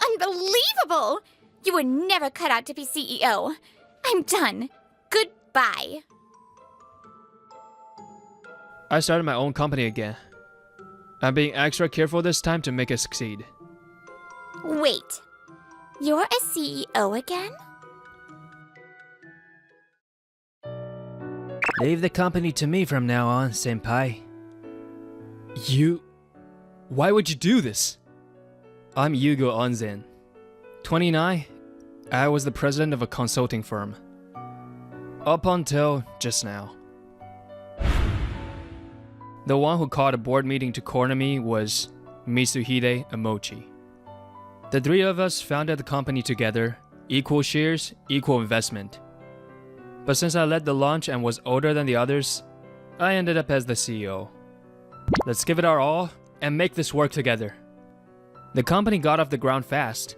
Unbelievable! You were never cut out to be CEO. I'm done. Goodbye. I started my own company again. I'm being extra careful this time to make it succeed. Wait. You're a CEO again? Leave the company to me from now on, senpai. Why would you do this? I'm Yugo Onzen. 29, I was the president of a consulting firm. Up until just now. The one who called a board meeting to corner me was Mitsuhide Amochi. The three of us founded the company together, equal shares, equal investment. But since I led the launch and was older than the others, I ended up as the CEO. Let's give it our all and make this work together. The company got off the ground fast,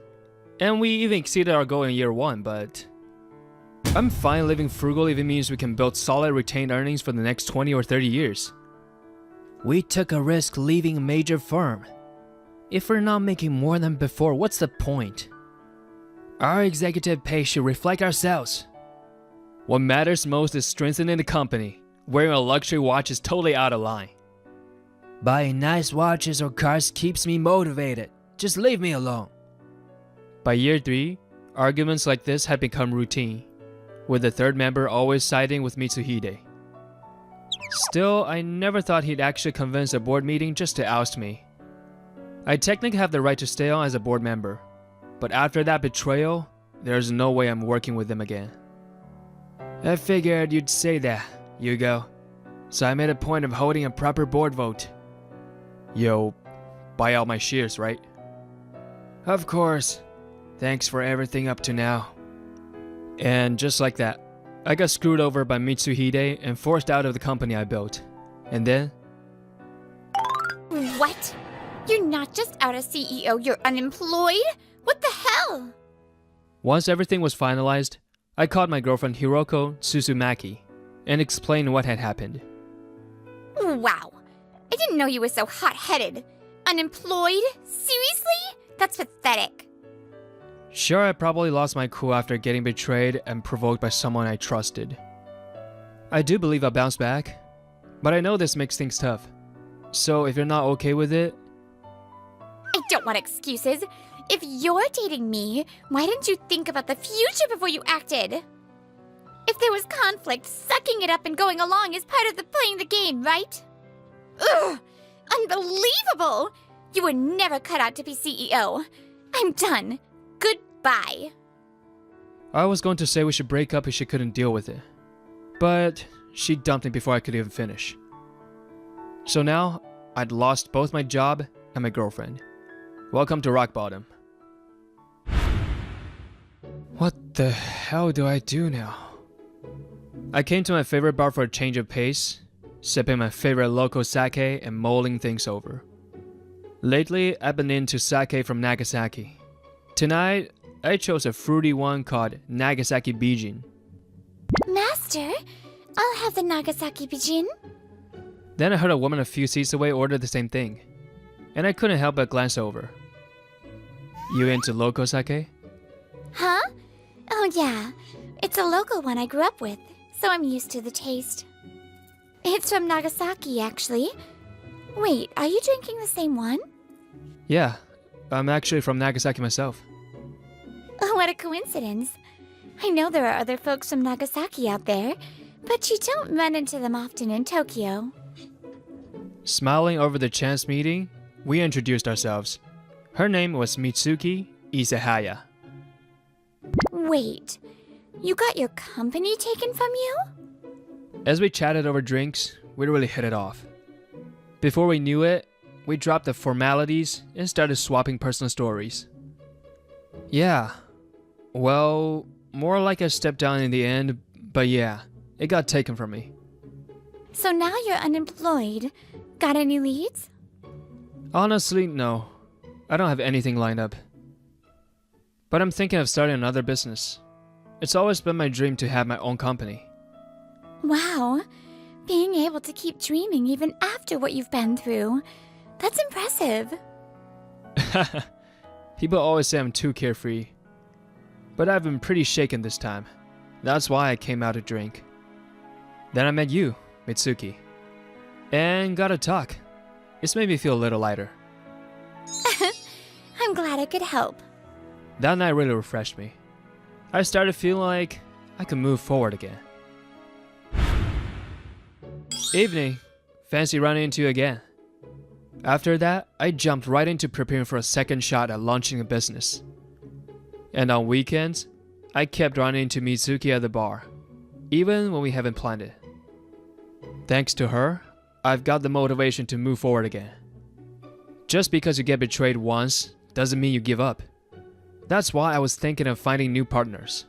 and we even exceeded our goal in year 1, but I'm fine living frugal if it means we can build solid retained earnings for the next 20 or 30 years. We took a risk leaving a major firm. If we're not making more than before, what's the point? Our executive pay should reflect ourselves. What matters most is strengthening the company. Wearing a luxury watch is totally out of line. Buying nice watches or cars keeps me motivated. Just leave me alone. By year 3, arguments like this had become routine, with the third member always siding with Mitsuhide. Still, I never thought he'd actually convince a board meeting just to oust me. I technically have the right to stay on as a board member, but after that betrayal, there's no way I'm working with them again. I figured you'd say that, Yugo. So I made a point of holding a proper board vote. Yo, buy out my shares, right? Of course. Thanks for everything up to now. And just like that, I got screwed over by Mitsuhide and forced out of the company I built. And then... What? You're not just out as CEO, you're unemployed? What the hell? Once everything was finalized, I called my girlfriend Hiroko Tsuzumaki and explained what had happened. Wow. I didn't know you were so hot-headed. Unemployed? Seriously? That's pathetic. Sure, I probably lost my cool after getting betrayed and provoked by someone I trusted. I do believe I'll bounce back, but I know this makes things tough. So if you're not okay with it... I don't want excuses. If you're dating me, why didn't you think about the future before you acted? If there was conflict, sucking it up and going along is part of the playing the game, right? Ugh! Unbelievable! You were never cut out to be CEO. I'm done. Goodbye. I was going to say we should break up if she couldn't deal with it, but she dumped me before I could even finish. So now, I'd lost both my job and my girlfriend. Welcome to rock bottom. What the hell do I do now? I came to my favorite bar for a change of pace, sipping my favorite local sake and mulling things over. Lately, I've been into sake from Nagasaki. Tonight, I chose a fruity one called Nagasaki Bijin. Master, I'll have the Nagasaki Bijin. Then I heard a woman a few seats away order the same thing, and I couldn't help but glance over. You into local sake? Huh? Oh yeah, it's a local one I grew up with, so I'm used to the taste. It's from Nagasaki, actually. Wait, are you drinking the same one? Yeah, I'm actually from Nagasaki myself. Oh, what a coincidence. I know there are other folks from Nagasaki out there, but you don't run into them often in Tokyo. Smiling over the chance meeting, we introduced ourselves. Her name was Mitsuki Isahaya. Wait, you got your company taken from you? As we chatted over drinks, we really hit it off. Before we knew it, we dropped the formalities and started swapping personal stories. Yeah, well, more like a step down in the end, but yeah, it got taken from me. So now you're unemployed. Got any leads? Honestly, no. I don't have anything lined up. But I'm thinking of starting another business. It's always been my dream to have my own company. Wow, being able to keep dreaming even after what you've been through. That's impressive. People always say I'm too carefree, but I've been pretty shaken this time. That's why I came out to drink. Then I met you, Mitsuki, and got to talk. It's made me feel a little lighter. I'm glad I could help. That night really refreshed me. I started feeling like I could move forward again. Evening. Fancy running into you again. After that, I jumped right into preparing for a second shot at launching a business. And on weekends, I kept running into Mitsuki at the bar, even when we haven't planned it. Thanks to her, I've got the motivation to move forward again. Just because you get betrayed once doesn't mean you give up. That's why I was thinking of finding new partners.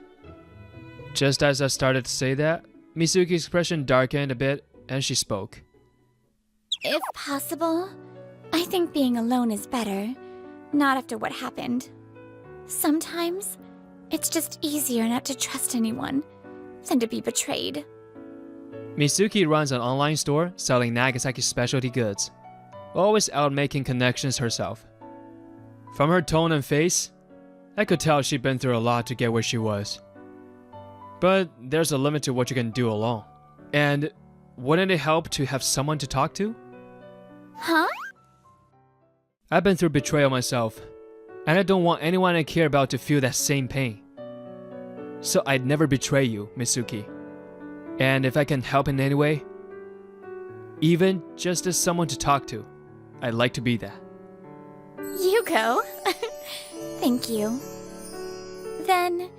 Just as I started to say that, Mitsuki's expression darkened a bit and she spoke. If possible, I think being alone is better, not after what happened. Sometimes, it's just easier not to trust anyone than to be betrayed. Mitsuki runs an online store selling Nagasaki specialty goods, always out making connections herself. From her tone and face, I could tell she'd been through a lot to get where she was. But there's a limit to what you can do alone. And wouldn't it help to have someone to talk to? Huh? I've been through betrayal myself, and I don't want anyone I care about to feel that same pain. So I'd never betray you, Mitsuki. And if I can help in any way, even just as someone to talk to, I'd like to be that. You go. Thank you. Then,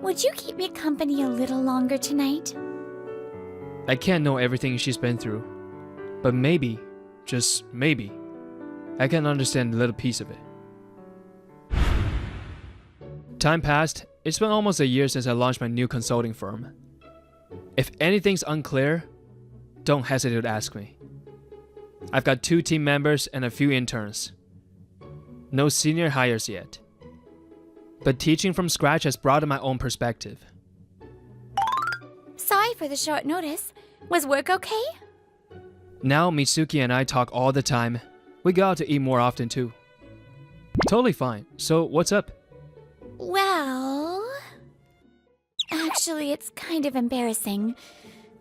would you keep me company a little longer tonight? I can't know everything she's been through, but maybe, just maybe, I can understand a little piece of it. Time passed. It's been almost a year since I launched my new consulting firm. If anything's unclear, don't hesitate to ask me. I've got 2 team members and a few interns. No senior hires yet. But teaching from scratch has broadened my own perspective. Sorry for the short notice. Was work okay? Now Mitsuki and I talk all the time. We go out to eat more often too. Totally fine. So what's up? Well... Actually, it's kind of embarrassing,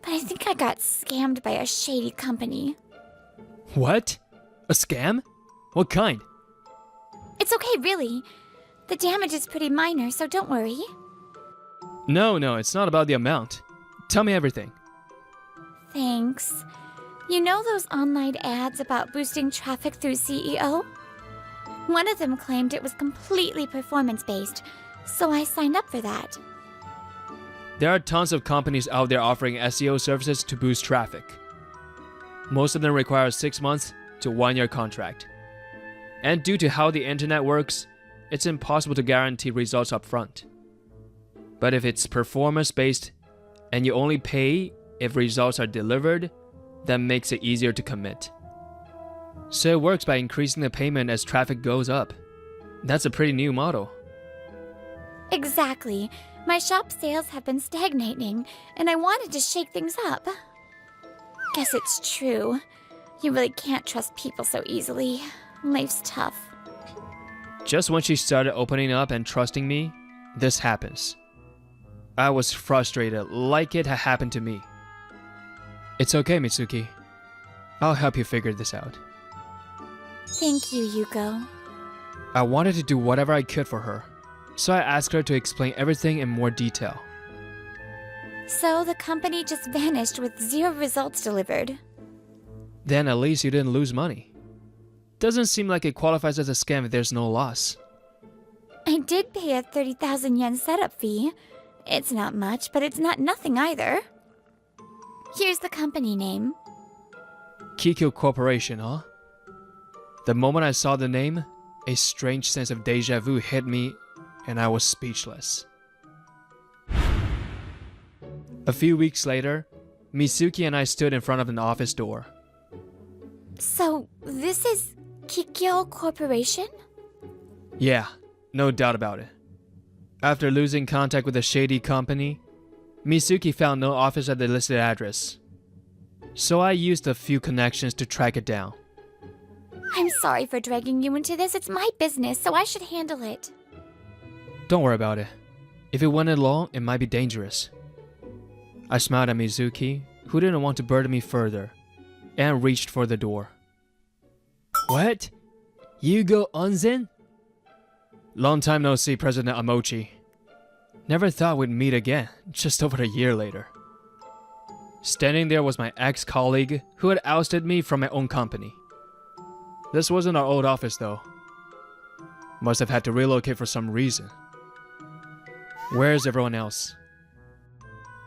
but I think I got scammed by a shady company. What? A scam? What kind? It's okay, really. The damage is pretty minor, so don't worry. No, it's not about the amount. Tell me everything. Thanks. You know those online ads about boosting traffic through CEO? One of them claimed it was completely performance-based, so I signed up for that. There are tons of companies out there offering SEO services to boost traffic. Most of them require a 6 months to 1 year contract. And due to how the internet works, it's impossible to guarantee results up front. But if it's performance-based and you only pay if results are delivered, that makes it easier to commit. So it works by increasing the payment as traffic goes up. That's a pretty new model. Exactly. My shop sales have been stagnating, and I wanted to shake things up. Guess it's true. You really can't trust people so easily. Life's tough. Just when she started opening up and trusting me, this happens. I was frustrated, like it had happened to me. It's okay, Mitsuki. I'll help you figure this out. Thank you, Yuko. I wanted to do whatever I could for her, so I asked her to explain everything in more detail. So the company just vanished with 0 results delivered. Then at least you didn't lose money. Doesn't seem like it qualifies as a scam if there's no loss. I did pay a 30,000 yen setup fee. It's not much, but it's not nothing either. Here's the company name. Kikyo Corporation, huh? The moment I saw the name, a strange sense of deja vu hit me and I was speechless. A few weeks later, Mitsuki and I stood in front of an office door. So, this is Kikyo Corporation? Yeah, no doubt about it. After losing contact with the shady company, Mitsuki found no office at the listed address. So I used a few connections to track it down. I'm sorry for dragging you into this. It's my business, so I should handle it. Don't worry about it. If it went along, it might be dangerous. I smiled at Mizuki, who didn't want to burden me further, and reached for the door. What? You go onsen? Long time no see, President Amochi. Never thought we'd meet again, just over a year later. Standing there was my ex-colleague who had ousted me from my own company. This wasn't our old office though. Must have had to relocate for some reason. Where's everyone else?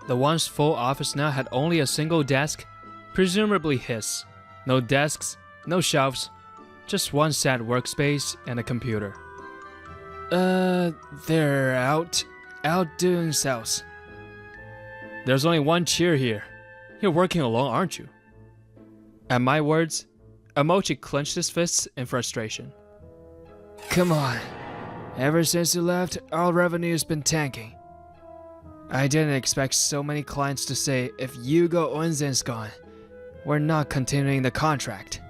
The once full office now had only a single desk, presumably his. No desks, no shelves, just one sad workspace and a computer. They're out doing sales. There's only one chair here. You're working alone, aren't you? At my words, Amochi clenched his fists in frustration. Come on. Ever since you left, our revenue's been tanking. I didn't expect so many clients to say, if Yugo Onzen's gone, we're not continuing the contract.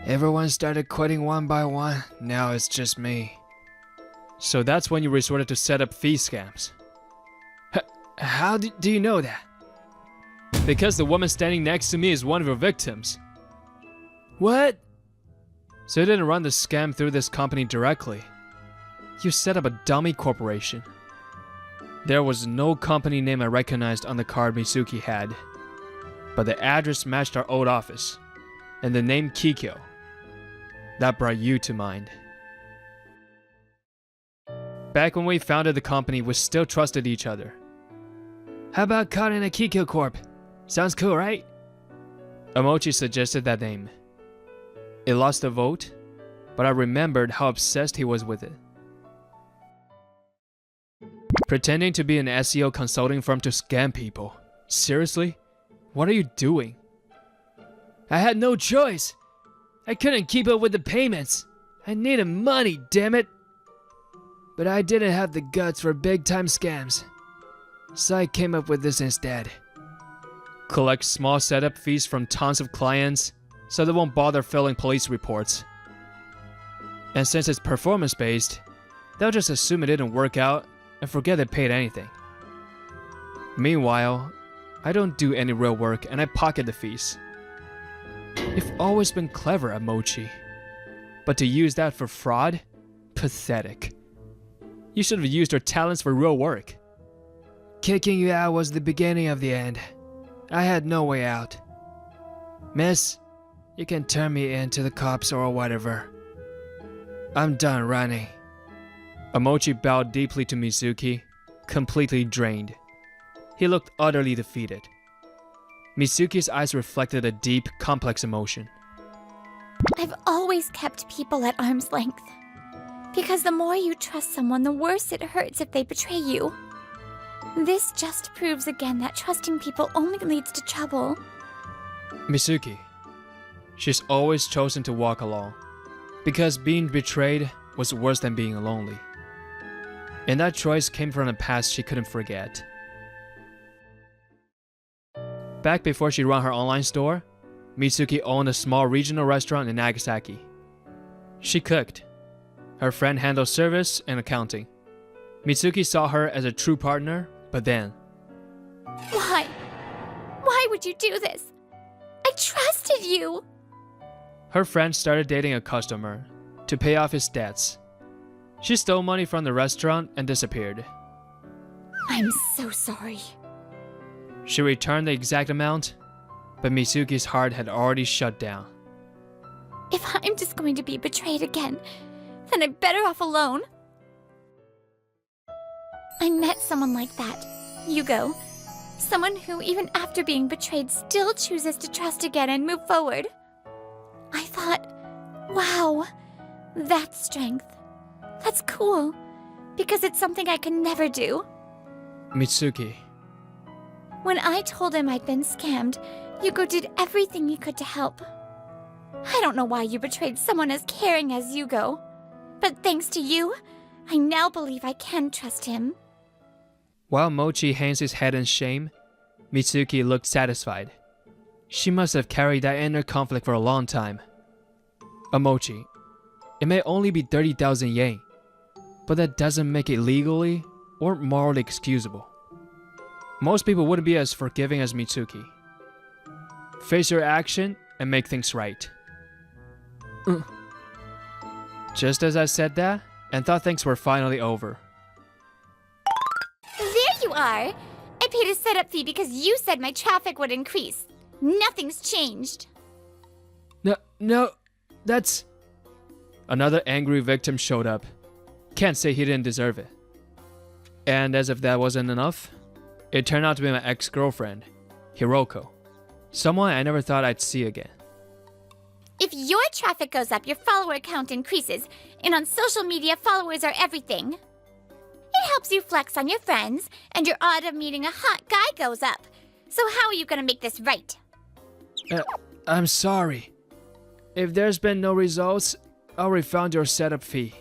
Everyone started quitting one by one, now it's just me. So that's when you resorted to set up fee scams. How do you know that? Because the woman standing next to me is one of your victims. What? So you didn't run the scam through this company directly. You set up a dummy corporation. There was no company name I recognized on the card Mizuki had. But the address matched our old office. And the name Kikyo. That brought you to mind. Back when we founded the company, we still trusted each other. How about calling a Kikyo Corp? Sounds cool, right? Amochi suggested that name. It lost a vote, but I remembered how obsessed he was with it. Pretending to be an SEO consulting firm to scam people. Seriously? What are you doing? I had no choice. I couldn't keep up with the payments. I needed money, damn it. But I didn't have the guts for big-time scams. So I came up with this instead. Collect small setup fees from tons of clients so they won't bother filling police reports. And since it's performance-based, they'll just assume it didn't work out and forget they paid anything. Meanwhile, I don't do any real work and I pocket the fees. You've always been clever, Amochi. But to use that for fraud? Pathetic. You should have used your talents for real work. Kicking you out was the beginning of the end. I had no way out. Miss, you can turn me in to the cops or whatever. I'm done running. Amochi bowed deeply to Mizuki, completely drained. He looked utterly defeated. Mizuki's eyes reflected a deep, complex emotion. I've always kept people at arm's length. Because the more you trust someone, the worse it hurts if they betray you. This just proves again that trusting people only leads to trouble. Mizuki. She's always chosen to walk alone. Because being betrayed was worse than being lonely. And that choice came from a past she couldn't forget. Back before she ran her online store, Mizuki owned a small regional restaurant in Nagasaki. She cooked. Her friend handled service and accounting. Mizuki saw her as a true partner, but then... Why? Why would you do this? I trusted you! Her friend started dating a customer to pay off his debts. She stole money from the restaurant and disappeared. I'm so sorry. She returned the exact amount, but Mizuki's heart had already shut down. If I'm just going to be betrayed again, then I'm better off alone. I met someone like that, Yugo. Someone who, even after being betrayed, still chooses to trust again and move forward. I thought, wow, that's strength. That's cool, because it's something I could never do. Mitsuki. When I told him I'd been scammed, Yugo did everything he could to help. I don't know why you betrayed someone as caring as Yugo, but thanks to you, I now believe I can trust him. While Mochi hangs his head in shame, Mitsuki looked satisfied. She must have carried that inner conflict for a long time. Amochi, it may only be 30,000 yen, but that doesn't make it legally or morally excusable. Most people wouldn't be as forgiving as Mitsuki. Face your action and make things right. Just as I said that, and thought things were finally over. There you are! I paid a setup fee because you said my traffic would increase. Nothing's changed. No, that's... Another angry victim showed up. Can't say he didn't deserve it. And as if that wasn't enough, it turned out to be my ex-girlfriend, Hiroko. Someone I never thought I'd see again. If your traffic goes up, your follower count increases, and on social media, followers are everything. It helps you flex on your friends, and your odds of meeting a hot guy goes up. So how are you gonna make this right? I'm sorry. If there's been no results, I'll refund your setup fee.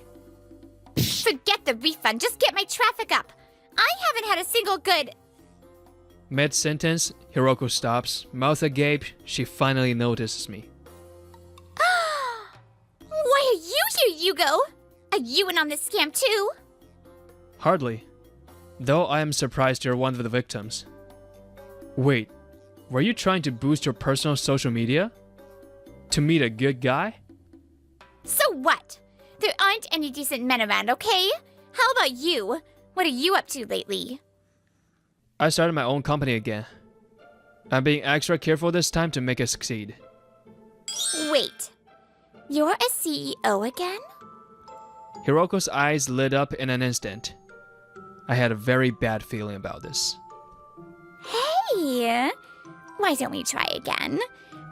Forget the refund, just get my traffic up. I haven't had a single good... Mid-sentence, Hiroko stops, mouth agape, she finally notices me. Why are you here, Yugo? Are you in on this scam too? Hardly. Though I am surprised you're one of the victims. Wait, were you trying to boost your personal social media? To meet a good guy? So what? There aren't any decent men around, okay? How about you? What are you up to lately? I started my own company again. I'm being extra careful this time to make it succeed. Wait. You're a CEO again? Hiroko's eyes lit up in an instant. I had a very bad feeling about this. Hey! Why don't we try again?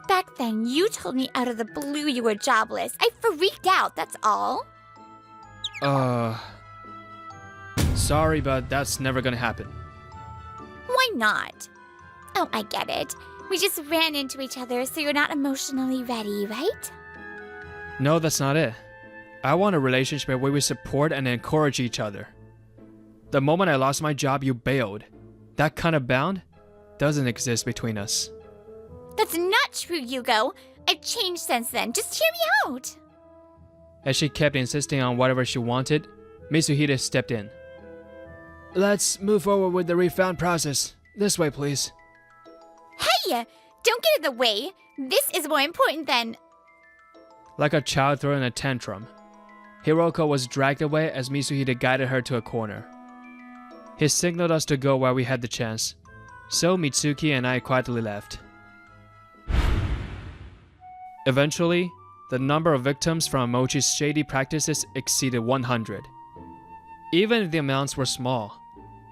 Back then, you told me out of the blue you were jobless. I freaked out, that's all. Sorry, but that's never gonna happen. Why not? Oh, I get it. We just ran into each other, so you're not emotionally ready, right? No, that's not it. I want a relationship where we support and encourage each other. The moment I lost my job, you bailed. That kind of bond doesn't exist between us. That's not true, Yugo. I've changed since then. Just hear me out. As she kept insisting on whatever she wanted, Mitsuhide stepped in. Let's move forward with the refund process. This way, please. Hey! Don't get in the way. This is more important than... Like a child throwing a tantrum, Hiroko was dragged away as Mitsuhide guided her to a corner. He signaled us to go where we had the chance, so Mitsuki and I quietly left. Eventually, the number of victims from Amochi's shady practices exceeded 100. Even if the amounts were small,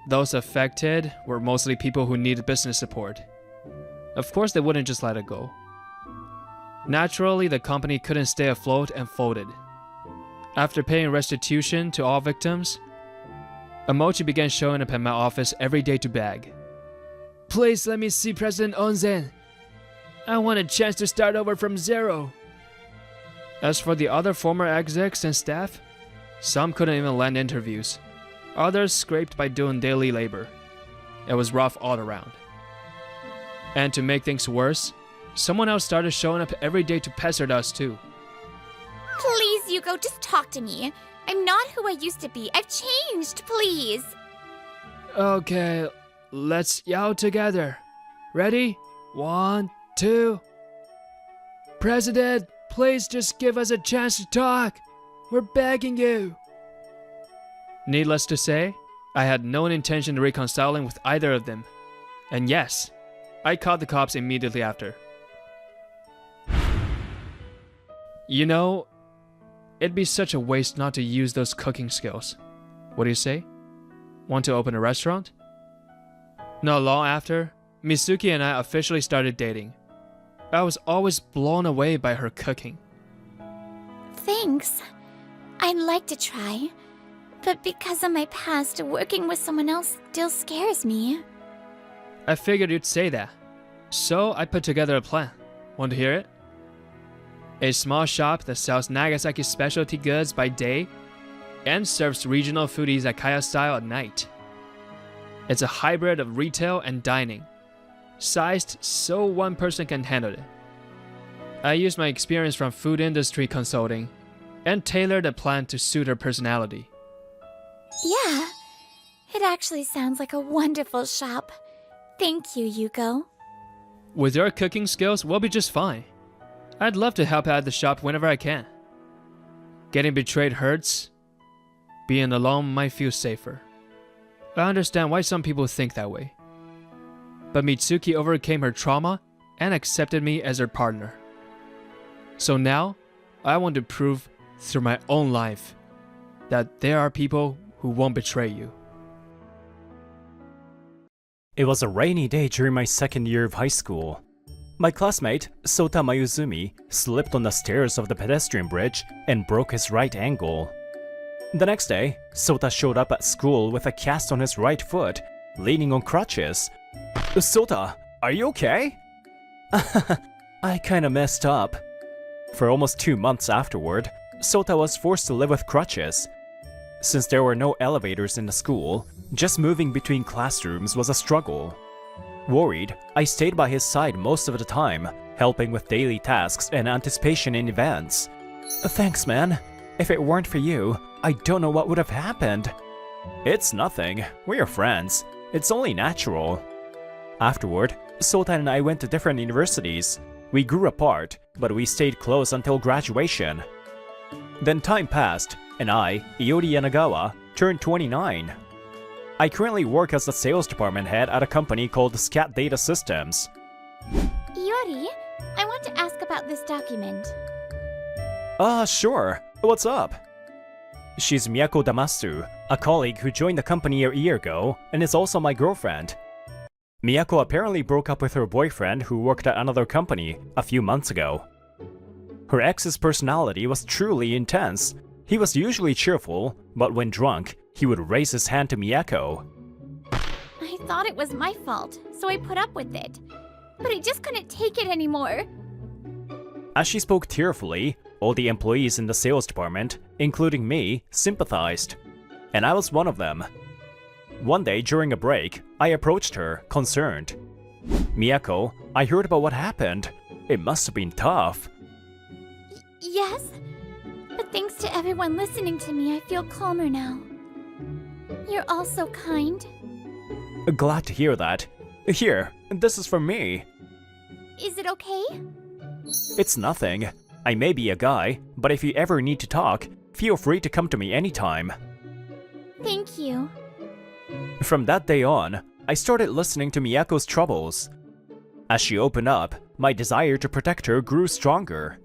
those affected were mostly people who needed business support. Of course, they wouldn't just let it go. Naturally, the company couldn't stay afloat and folded. After paying restitution to all victims, Amochi began showing up at my office every day to beg. Please let me see President Onzen. I want a chance to start over from zero. As for the other former execs and staff, some couldn't even land interviews. Others scraped by doing daily labor. It was rough all around. And to make things worse, someone else started showing up every day to pester us too. Please, Yugo, just talk to me. I'm not who I used to be. I've changed, please. Okay, let's yell together. Ready? 1, 2. President, please just give us a chance to talk. We're begging you. Needless to say, I had no intention of reconciling with either of them. And yes, I called the cops immediately after. You know, it'd be such a waste not to use those cooking skills. What do you say? Want to open a restaurant? Not long after, Mitsuki and I officially started dating. I was always blown away by her cooking. Thanks. I'd like to try. But because of my past, working with someone else still scares me. I figured you'd say that. So I put together a plan. Want to hear it? A small shop that sells Nagasaki specialty goods by day and serves regional foodies Akaya style at night. It's a hybrid of retail and dining, sized so one person can handle it. I used my experience from food industry consulting and tailored a plan to suit her personality. Yeah, it actually sounds like a wonderful shop. Thank you, Yuko. With your cooking skills, we'll be just fine. I'd love to help out at the shop whenever I can. Getting betrayed hurts. Being alone might feel safer. I understand why some people think that way. But Mitsuki overcame her trauma and accepted me as her partner. So now, I want to prove through my own life that there are people who won't betray you. It was a rainy day during my second year of high school. My classmate, Sota Mayuzumi, slipped on the stairs of the pedestrian bridge and broke his right ankle. The next day, Sota showed up at school with a cast on his right foot, leaning on crutches. Sota, are you okay? I kinda messed up. For almost 2 months afterward, Sota was forced to live with crutches. Since there were no elevators in the school, just moving between classrooms was a struggle. Worried, I stayed by his side most of the time, helping with daily tasks and anticipation in events. Thanks, man. If it weren't for you, I don't know what would have happened. It's nothing. We're friends. It's only natural. Afterward, Sota and I went to different universities. We grew apart, but we stayed close until graduation. Then time passed, and I, Iori Yanagawa, turned 29. I currently work as the sales department head at a company called Scat Data Systems. Iori, I want to ask about this document. Sure. What's up? She's Miyako Damasu, a colleague who joined the company a year ago and is also my girlfriend. Miyako apparently broke up with her boyfriend who worked at another company a few months ago. Her ex's personality was truly intense. He was usually cheerful, but when drunk, he would raise his hand to Miyako. I thought it was my fault, so I put up with it. But I just couldn't take it anymore. As she spoke tearfully, all the employees in the sales department, including me, sympathized. And I was one of them. One day during a break, I approached her, concerned. Miyako, I heard about what happened. It must have been tough. Yes? But thanks to everyone listening to me, I feel calmer now. You're all so kind. Glad to hear that. Here, this is from me. Is it okay? It's nothing. I may be a guy, but if you ever need to talk, feel free to come to me anytime. Thank you. From that day on, I started listening to Miyako's troubles. As she opened up, my desire to protect her grew stronger.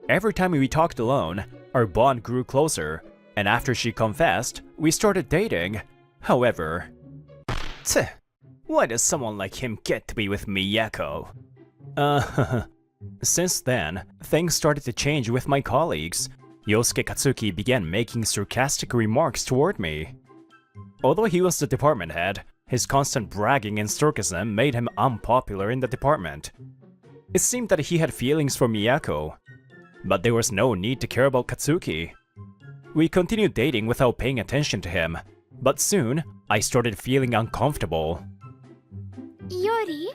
Every time we talked alone, our bond grew closer, and after she confessed, we started dating. However, why does someone like him get to be with Miyako? Since then, things started to change with my colleagues. Yosuke Katsuki began making sarcastic remarks toward me. Although he was the department head, his constant bragging and sarcasm made him unpopular in the department. It seemed that he had feelings for Miyako, but there was no need to care about Katsuki. We continued dating without paying attention to him, but soon, I started feeling uncomfortable. Iori,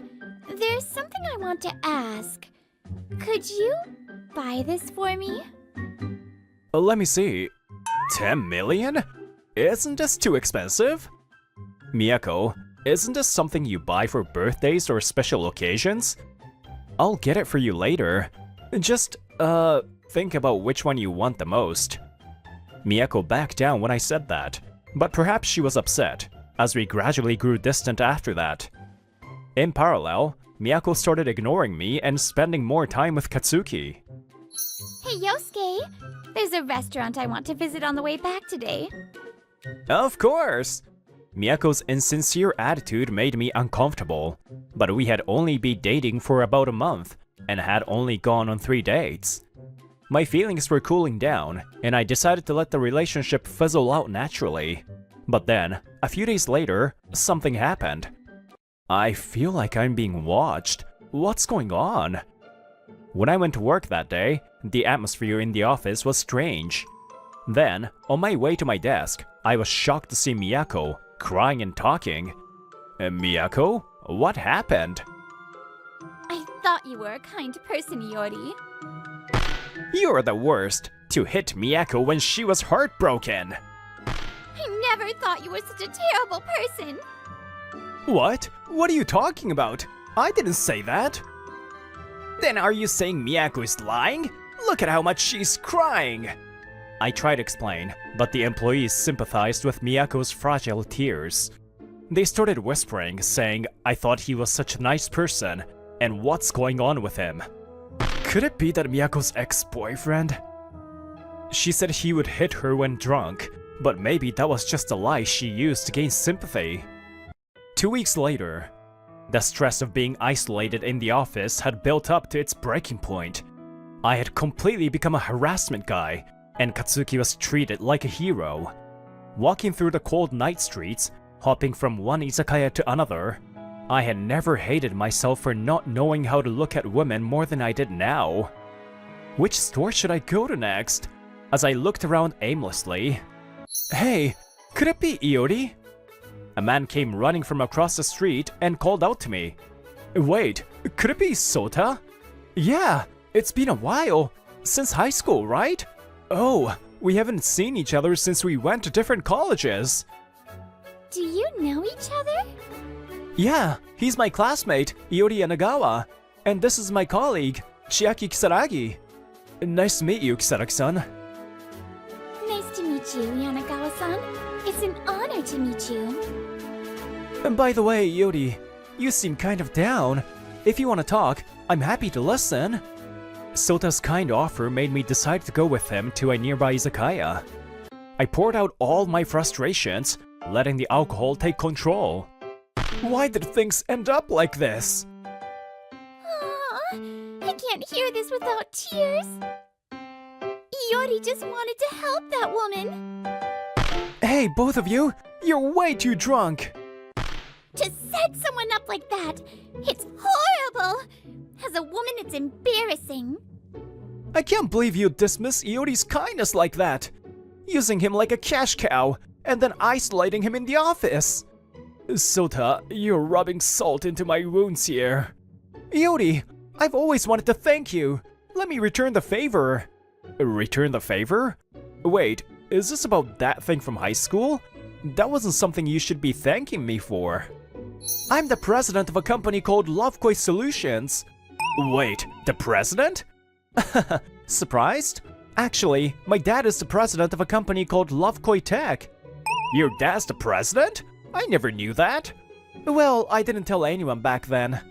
there's something I want to ask. Could you buy this for me? Let me see. 10 million? Isn't this too expensive? Miyako, isn't this something you buy for birthdays or special occasions? I'll get it for you later. Just, think about which one you want the most. Miyako backed down when I said that, but perhaps she was upset, as we gradually grew distant after that. In parallel, Miyako started ignoring me and spending more time with Katsuki. Hey, Yosuke! There's a restaurant I want to visit on the way back today. Of course! Miyako's insincere attitude made me uncomfortable, but we had only been dating for about a month and had only gone on 3 dates. My feelings were cooling down, and I decided to let the relationship fizzle out naturally. But then, a few days later, something happened. I feel like I'm being watched. What's going on? When I went to work that day, the atmosphere in the office was strange. Then, on my way to my desk, I was shocked to see Miyako crying and talking. Miyako? What happened? I thought you were a kind person, Iori. You're the worst. To hit Miyako when she was heartbroken. I never thought you were such a terrible person. What? What are you talking about? I didn't say that. Then are you saying Miyako is lying? Look at how much she's crying. I tried to explain, but the employees sympathized with Miyako's fragile tears. They started whispering, saying I thought he was such a nice person, and what's going on with him? Could it be that Miyako's ex-boyfriend? She said he would hit her when drunk, but maybe that was just a lie she used to gain sympathy. 2 weeks later, the stress of being isolated in the office had built up to its breaking point. I had completely become a harassment guy, and Katsuki was treated like a hero. Walking through the cold night streets, hopping from one izakaya to another, I had never hated myself for not knowing how to look at women more than I did now. Which store should I go to next? As I looked around aimlessly. Hey, could it be Iori? A man came running from across the street and called out to me. Wait, could it be Sota? Yeah, it's been a while. Since high school, right? Oh, we haven't seen each other since we went to different colleges. Do you know each other? Yeah, he's my classmate, Iori Yanagawa. And this is my colleague, Chiaki Kisaragi. Nice to meet you, Kisaragi-san. Nice to meet you, Yanagawa-san. It's an honor to meet you. And by the way, Iori, you seem kind of down. If you want to talk, I'm happy to listen. Sota's kind offer made me decide to go with him to a nearby izakaya. I poured out all my frustrations, letting the alcohol take control. Why did things end up like this? Aw, I can't hear this without tears. Iori just wanted to help that woman. Hey, both of you! You're way too drunk! To set someone up like that, it's horrible! As a woman, it's embarrassing. I can't believe you dismiss Iori's kindness like that! Using him like a cash cow, and then isolating him in the office! Sota, you're rubbing salt into my wounds here. Iori, I've always wanted to thank you. Let me return the favor. Return the favor? Wait, is this about that thing from high school? That wasn't something you should be thanking me for. I'm the president of a company called Lovekoi Solutions. Wait, the president? Surprised? Actually, my dad is the president of a company called Lovekoi Tech. Your dad's the president? I never knew that. Well, I didn't tell anyone back then.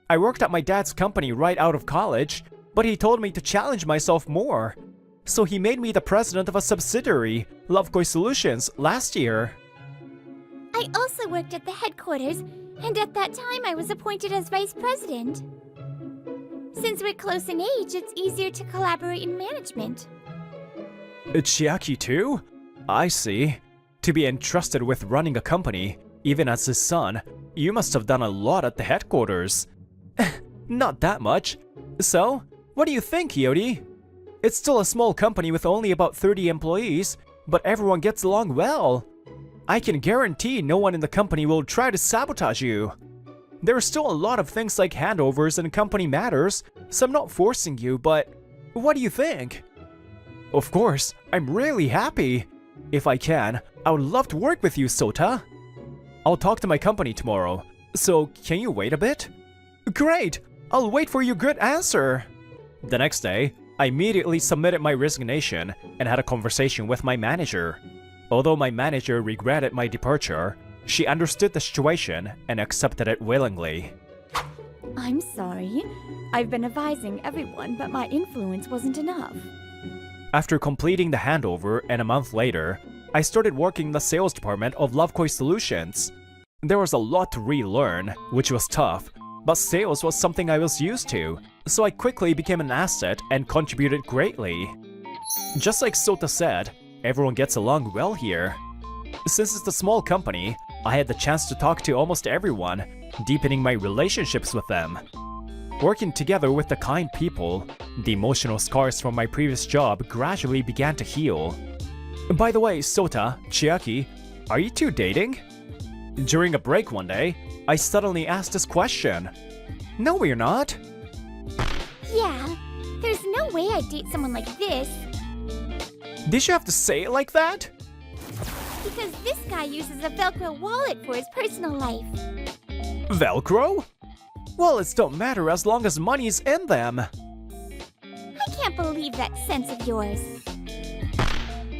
I worked at my dad's company right out of college, but he told me to challenge myself more. So he made me the president of a subsidiary, Lovekoi Solutions, last year. I also worked at the headquarters, and at that time I was appointed as vice president. Since we're close in age, it's easier to collaborate in management. Chiaki too? I see. To be entrusted with running a company, even as his son, you must have done a lot at the headquarters. Not that much. So, what do you think, Iori? It's still a small company with only about 30 employees, but everyone gets along well. I can guarantee no one in the company will try to sabotage you. There are still a lot of things like handovers and company matters, so I'm not forcing you, but what do you think? Of course, I'm really happy. If I can, I would love to work with you, Sota. I'll talk to my company tomorrow, so can you wait a bit? Great! I'll wait for your good answer. The next day, I immediately submitted my resignation and had a conversation with my manager. Although my manager regretted my departure, she understood the situation and accepted it willingly. I'm sorry. I've been advising everyone, but my influence wasn't enough. After completing the handover and a month later, I started working in the sales department of Lovekoi Solutions. There was a lot to relearn, which was tough, but sales was something I was used to, so I quickly became an asset and contributed greatly. Just like Sota said, everyone gets along well here. Since it's a small company, I had the chance to talk to almost everyone, deepening my relationships with them. Working together with the kind people, the emotional scars from my previous job gradually began to heal. By the way, Sota, Chiaki, are you two dating? During a break one day, I suddenly asked this question. No, we're not. Yeah, there's no way I'd date someone like this. Did you have to say it like that? Because this guy uses a Velcro wallet for his personal life. Velcro? Wallets don't matter as long as money's in them. I can't believe that sense of yours.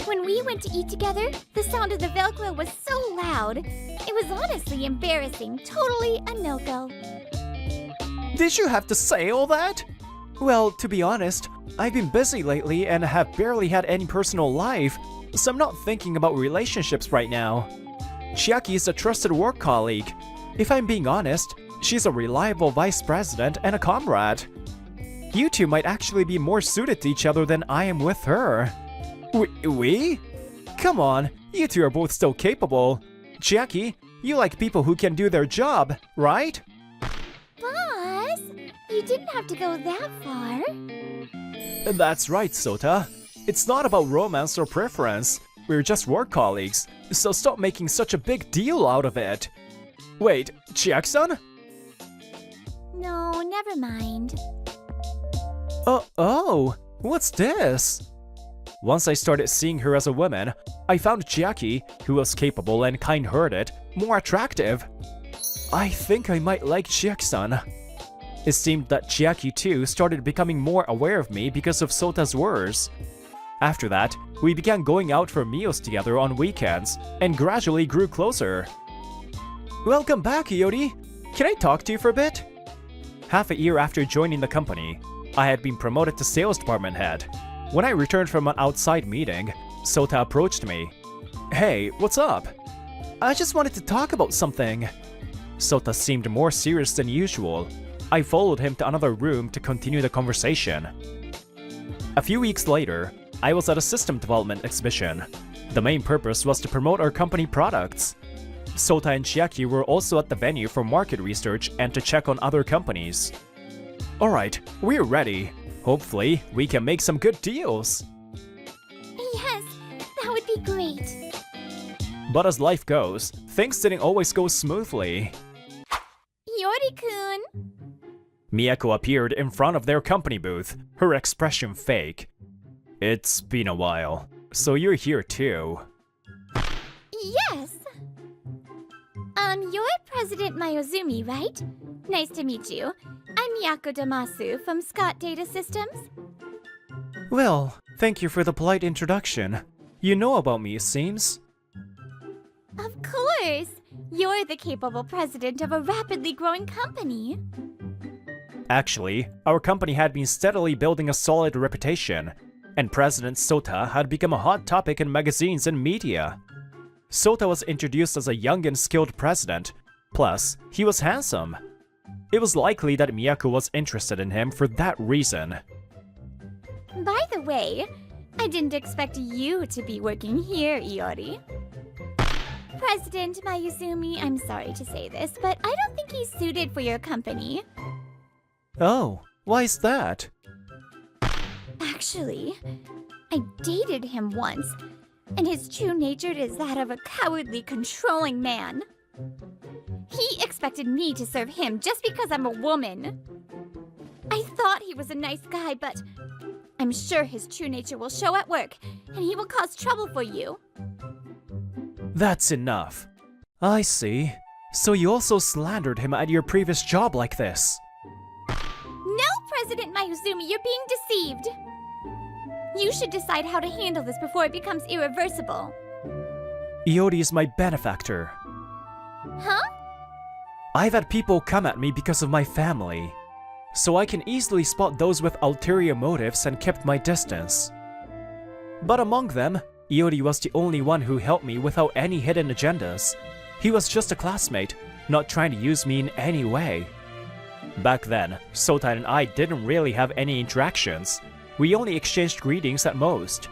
When we went to eat together, the sound of the Velcro was so loud. It was honestly embarrassing. Totally a no-go. Did you have to say all that? Well, to be honest, I've been busy lately and have barely had any personal life, so I'm not thinking about relationships right now. Chiaki is a trusted work colleague. If I'm being honest, she's a reliable vice president and a comrade. You two might actually be more suited to each other than I am with her. We? Come on, you two are both so capable. Chiaki, you like people who can do their job, right? Boss, you didn't have to go that far. That's right, Sota. It's not about romance or preference. We're just work colleagues, so stop making such a big deal out of it. Wait, Chiaki-san? No, never mind. Oh, what's this? Once I started seeing her as a woman, I found Chiaki, who was capable and kind-hearted, more attractive. I think I might like Chiaki-san. It seemed that Chiaki too started becoming more aware of me because of Sota's words. After that, we began going out for meals together on weekends, and gradually grew closer. Welcome back, Iori! Can I talk to you for a bit? Half a year after joining the company, I had been promoted to sales department head. When I returned from an outside meeting, Sota approached me. Hey, what's up? I just wanted to talk about something. Sota seemed more serious than usual. I followed him to another room to continue the conversation. A few weeks later, I was at a system development exhibition. The main purpose was to promote our company products. Sota and Chiaki were also at the venue for market research and to check on other companies. Alright, we're ready. Hopefully, we can make some good deals. Yes, that would be great. But as life goes, things didn't always go smoothly. Yori-kun. Miyako appeared in front of their company booth, her expression fake. It's been a while, so you're here too. Yes. You're President Mayuzumi, right? Nice to meet you. I'm Miyako Damasu from Scott Data Systems. Well, thank you for the polite introduction. You know about me, it seems. Of course! You're the capable president of a rapidly growing company. Actually, our company had been steadily building a solid reputation, and President Sota had become a hot topic in magazines and media. Sota was introduced as a young and skilled president, plus, he was handsome. It was likely that Miyako was interested in him for that reason. By the way, I didn't expect you to be working here, Iori. President Mayuzumi, I'm sorry to say this, but I don't think he's suited for your company. Oh, why is that? Actually, I dated him once, and his true nature is that of a cowardly, controlling man. He expected me to serve him just because I'm a woman. I thought he was a nice guy, but I'm sure his true nature will show at work, and he will cause trouble for you. That's enough. I see. So you also slandered him at your previous job like this. No, President Mayuzumi, you're being deceived. You should decide how to handle this before it becomes irreversible. Iori is my benefactor. Huh? I've had people come at me because of my family, so I can easily spot those with ulterior motives and kept my distance. But among them, Iori was the only one who helped me without any hidden agendas. He was just a classmate, not trying to use me in any way. Back then, Sota and I didn't really have any interactions. We only exchanged greetings at most.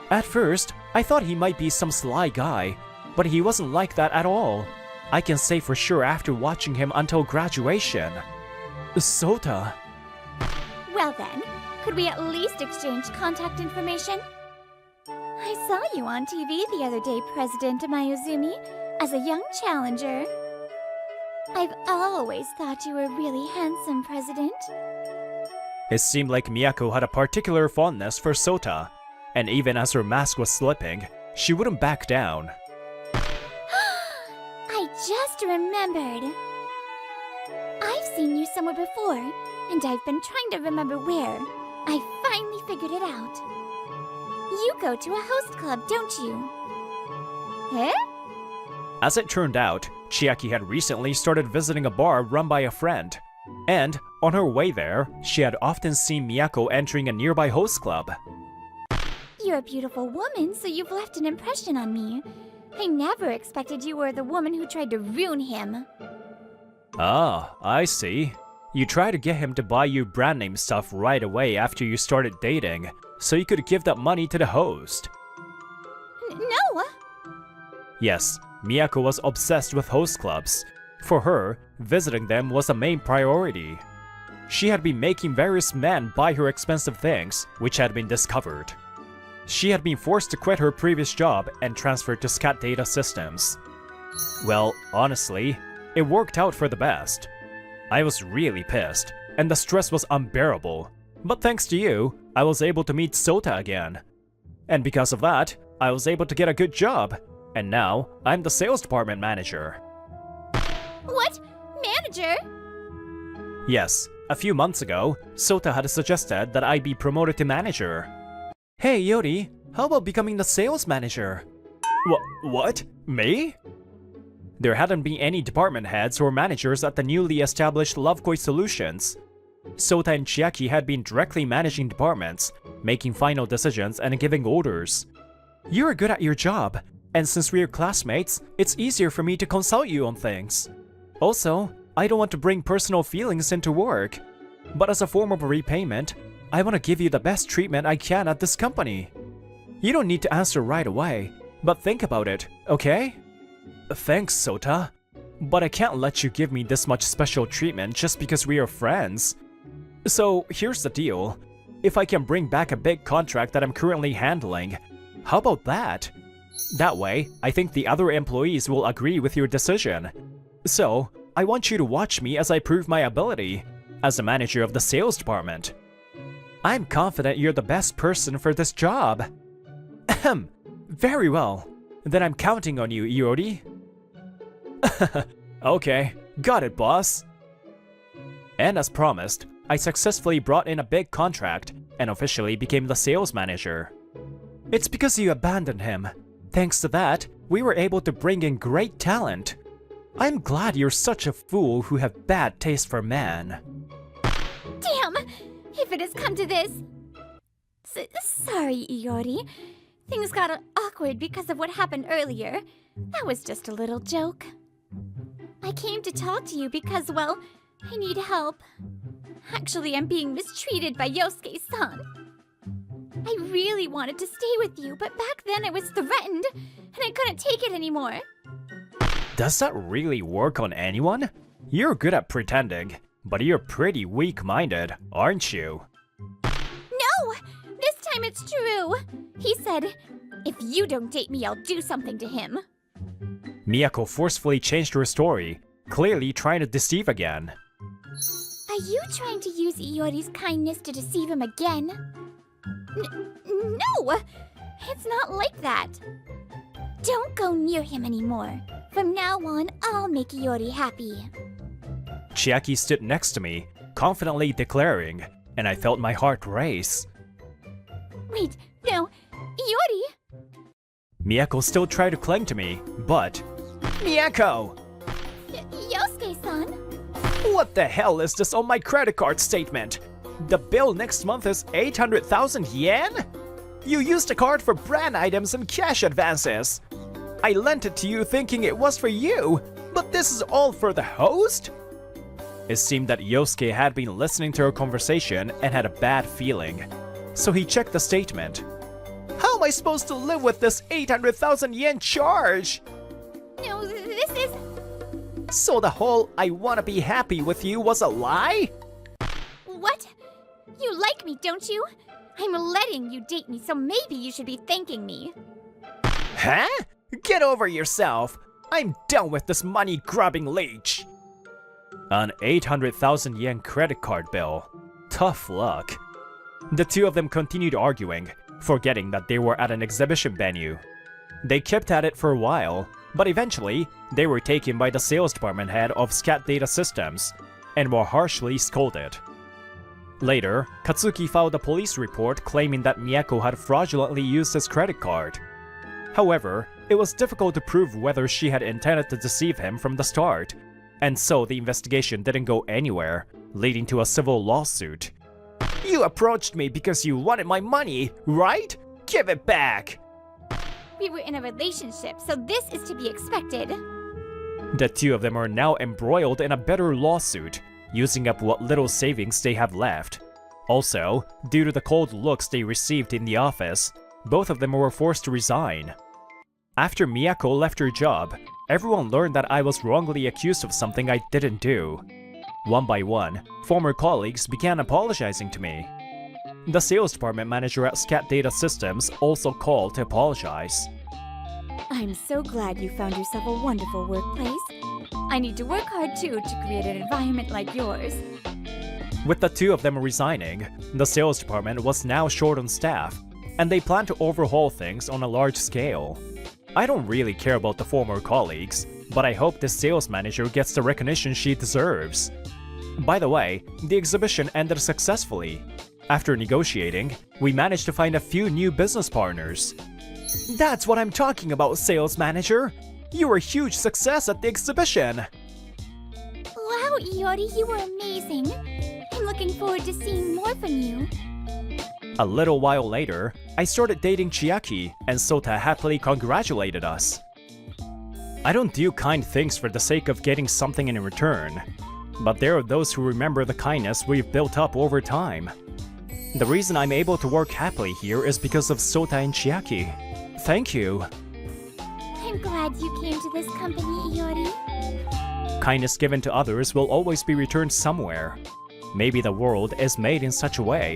At first, I thought he might be some sly guy, but he wasn't like that at all. I can say for sure after watching him until graduation. Sota. Well then, could we at least exchange contact information? I saw you on TV the other day, President Mayuzumi, as a young challenger. I've always thought you were really handsome, President. It seemed like Miyako had a particular fondness for Sota, and even as her mask was slipping, she wouldn't back down. I just remembered. I've seen you somewhere before, and I've been trying to remember where. I finally figured it out. You go to a host club, don't you? Eh? As it turned out, Chiaki had recently started visiting a bar run by a friend, and on her way there, she had often seen Miyako entering a nearby host club. You're a beautiful woman, so you've left an impression on me. I never expected you were the woman who tried to ruin him. Ah, I see. You tried to get him to buy you brand name stuff right away after you started dating, so you could give that money to the host. No! Yes, Miyako was obsessed with host clubs. For her, visiting them was a main priority. She had been making various men buy her expensive things, which had been discovered. She had been forced to quit her previous job and transfer to Scat Data Systems. Well, honestly, it worked out for the best. I was really pissed, and the stress was unbearable. But thanks to you, I was able to meet Sota again. And because of that, I was able to get a good job. And now, I'm the sales department manager. What? Manager? Yes, a few months ago, Sota had suggested that I be promoted to manager. Hey Yori, how about becoming the sales manager? What? Me? There hadn't been any department heads or managers at the newly established Lovekoi Solutions. Sota and Chiaki had been directly managing departments, making final decisions and giving orders. You're good at your job, and since we're classmates, it's easier for me to consult you on things. Also, I don't want to bring personal feelings into work, but as a form of repayment, I want to give you the best treatment I can at this company. You don't need to answer right away, but think about it, okay? Thanks, Sota, but I can't let you give me this much special treatment just because we are friends. So here's the deal. If I can bring back a big contract that I'm currently handling, how about that? That way, I think the other employees will agree with your decision. So, I want you to watch me as I prove my ability as the manager of the sales department. I'm confident you're the best person for this job. Ahem. Very well. Then I'm counting on you, Iori. Okay, got it, boss. And as promised, I successfully brought in a big contract and officially became the sales manager. It's because you abandoned him. Thanks to that, we were able to bring in great talent. I'm glad you're such a fool who have bad taste for men. Damn! If it has come to this... Sorry, Iori. Things got awkward because of what happened earlier. That was just a little joke. I came to talk to you because, well, I need help. Actually, I'm being mistreated by Yosuke-san. I really wanted to stay with you, but back then I was threatened, and I couldn't take it anymore. Does that really work on anyone? You're good at pretending, but you're pretty weak-minded, aren't you? No! This time it's true! He said, if you don't date me, I'll do something to him. Miyako forcefully changed her story, clearly trying to deceive again. Are you trying to use Iori's kindness to deceive him again? No! It's not like that. Don't go near him anymore. From now on, I'll make Iori happy. Chiaki stood next to me, confidently declaring, and I felt my heart race. Wait, no, Iori! Miyako still tried to cling to me, but... Miyako! Yosuke-san? What the hell is this on my credit card statement? The bill next month is 800,000 yen? You used the card for brand items and cash advances. I lent it to you thinking it was for you, but this is all for the host? It seemed that Yosuke had been listening to our conversation and had a bad feeling. So he checked the statement. How am I supposed to live with this 800,000 yen charge? No, this is... So the whole I wanna be happy with you was a lie? What? You like me, don't you? I'm letting you date me, so maybe you should be thanking me. Huh? Get over yourself. I'm done with this money-grubbing leech. An 800,000 yen credit card bill. Tough luck. The two of them continued arguing, forgetting that they were at an exhibition venue. They kept at it for a while, but eventually, they were taken by the sales department head of SCAT Data Systems and were harshly scolded. Later, Katsuki filed a police report claiming that Miyako had fraudulently used his credit card. However, it was difficult to prove whether she had intended to deceive him from the start, and so the investigation didn't go anywhere, leading to a civil lawsuit. "You approached me because you wanted my money, right? Give it back!" We were in a relationship, so this is to be expected. The two of them are now embroiled in a bitter lawsuit, using up what little savings they have left. Also, due to the cold looks they received in the office, both of them were forced to resign. After Miyako left her job, everyone learned that I was wrongly accused of something I didn't do. One by one, former colleagues began apologizing to me. The sales department manager at SCAT Data Systems also called to apologize. I'm so glad you found yourself a wonderful workplace. I need to work hard too to create an environment like yours. With the two of them resigning, the sales department was now short on staff, and they plan to overhaul things on a large scale. I don't really care about the former colleagues, but I hope this sales manager gets the recognition she deserves. By the way, the exhibition ended successfully. After negotiating, we managed to find a few new business partners. That's what I'm talking about, sales manager! You were a huge success at the exhibition! Wow, Iori, you were amazing. I'm looking forward to seeing more from you. A little while later, I started dating Chiaki, and Sota happily congratulated us. I don't do kind things for the sake of getting something in return, but there are those who remember the kindness we've built up over time. The reason I'm able to work happily here is because of Sota and Chiaki. Thank you. I'm glad you came to this company, Iori. Kindness given to others will always be returned somewhere. Maybe the world is made in such a way